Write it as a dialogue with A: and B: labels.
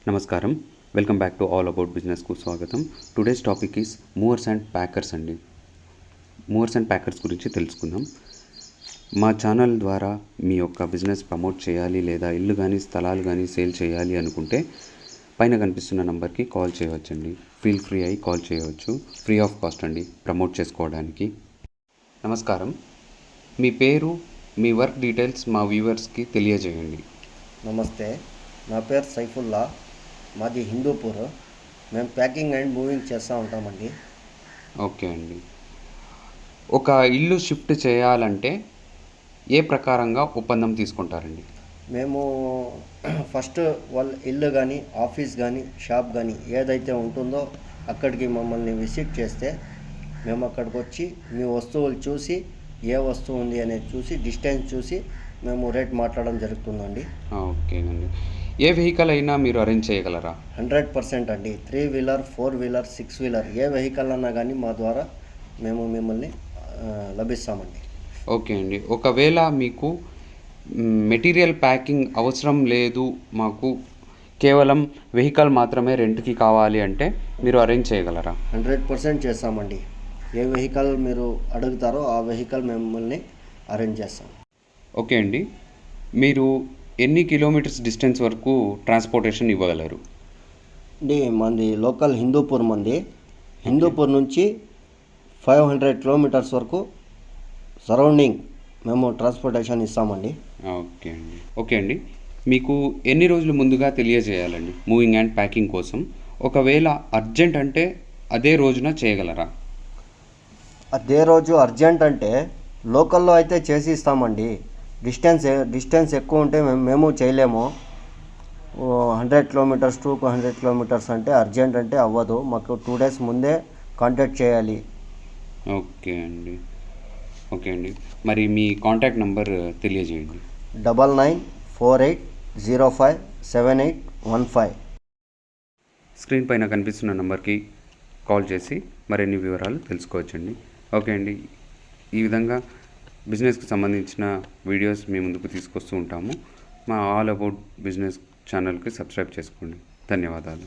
A: నమస్కారం. Welcome back to all about బిజినెస్కు స్వాగతం. Today's topic is movers and packers అండి. మూవర్స్ అండ్ ప్యాకర్స్ గురించి తెలుసుకుందాం. మా ఛానల్ ద్వారా మీ యొక్క బిజినెస్ ప్రమోట్ చేయాలి లేదా ఇల్లు కానీ స్థలాలు కానీ సేల్ చేయాలి అనుకుంటే పైన కనిపిస్తున్న నెంబర్కి కాల్ చేయవచ్చండి. ఫీల్ ఫ్రీ అయ్యి కాల్ చేయవచ్చు. ఫ్రీ ఆఫ్ కాస్ట్ అండి ప్రమోట్ చేసుకోవడానికి. నమస్కారం. మీ పేరు, మీ వర్క్ డీటెయిల్స్ మా వ్యూవర్స్కి తెలియజేయండి.
B: నమస్తే, నా పేరు సైఫుల్లా, మాది హిందూపూర్. మేము ప్యాకింగ్ అండ్ మూవింగ్ చేస్తూ ఉంటామండి.
A: ఓకే అండి. ఒక ఇల్లు షిఫ్ట్ చేయాలంటే ఏ ప్రకారంగా ఒప్పందం తీసుకుంటారండి?
B: మేము ఫస్ట్ వాళ్ళ ఇల్లు కానీ ఆఫీస్ కానీ షాప్ కానీ ఏదైతే ఉంటుందో అక్కడికి మమ్మల్ని విజిట్ చేస్తే మేము అక్కడికి వచ్చి మీ వస్తువులు చూసి ఏ వస్తువు ఉంది అనేది చూసి డిస్టెన్స్ చూసి మేము రేట్ మాట్లాడడం జరుగుతుందండి.
A: ఓకేనండి. ఏ వెహికల్ అయినా మీరు అరేంజ్ చేయగలరా?
B: 100% అండి. 3 వీలర్, 4 వీలర్, 6 వీలర్ ఏ వెహికల్ అన్నా కానీ మా ద్వారా మేము మిమ్మల్ని లభిస్తామండి.
A: ఓకే అండి. ఒకవేళ మీకు మెటీరియల్ ప్యాకింగ్ అవసరం లేదు, మాకు కేవలం వెహికల్ మాత్రమే రెంట్కి కావాలి అంటే మీరు అరేంజ్ చేయగలరా?
B: 100% చేస్తామండి. ఏ వెహికల్ మీరు అడుగుతారో ఆ వెహికల్ మిమ్మల్ని అరేంజ్ చేస్తాం.
A: ఓకే అండి. మీరు ఎన్ని కిలోమీటర్స్ డిస్టెన్స్ వరకు ట్రాన్స్పోర్టేషన్ ఇవ్వగలరు?
B: అండి, మంది లోకల్ హిందూపూర్ హిందూపూర్ నుంచి 500 కిలోమీటర్స్ వరకు సరౌండింగ్ మేము ట్రాన్స్పోర్టేషన్ ఇస్తామండి.
A: ఓకే అండి. మీకు ఎన్ని రోజులు ముందుగా తెలియజేయాలండి మూవింగ్ అండ్ ప్యాకింగ్ కోసం? ఒకవేళ అర్జెంట్ అంటే అదే రోజున చేయగలరా?
B: అదే రోజు అర్జెంట్ అంటే లోకల్లో అయితే చేసి ఇస్తామండి. డిస్టెన్స్ ఎక్కువ ఉంటే మేము చేయలేము. 100 కిలోమీటర్స్ టు 100 కిలోమీటర్స్ అంటే అర్జెంట్ అంటే అవ్వదు. మాకు 2 days ముందే కాంటాక్ట్ చేయాలి.
A: ఓకే అండి. మరి మీ కాంటాక్ట్ నెంబర్ తెలియజేయండి.
B: 9948057815.
A: స్క్రీన్ పైన కనిపిస్తున్న నెంబర్కి కాల్ చేసి మరిన్ని వివరాలు తెలుసుకోవచ్చండి. ఓకే అండి. ఈ విధంగా బిజినెస్కి సంబంధించిన వీడియోస్ మీ ముందుకు తీసుకొస్తూ ఉంటాము. మా ఆల్ అబౌట్ బిజినెస్ ఛానల్కి సబ్స్క్రైబ్ చేసుకోండి. ధన్యవాదాలు.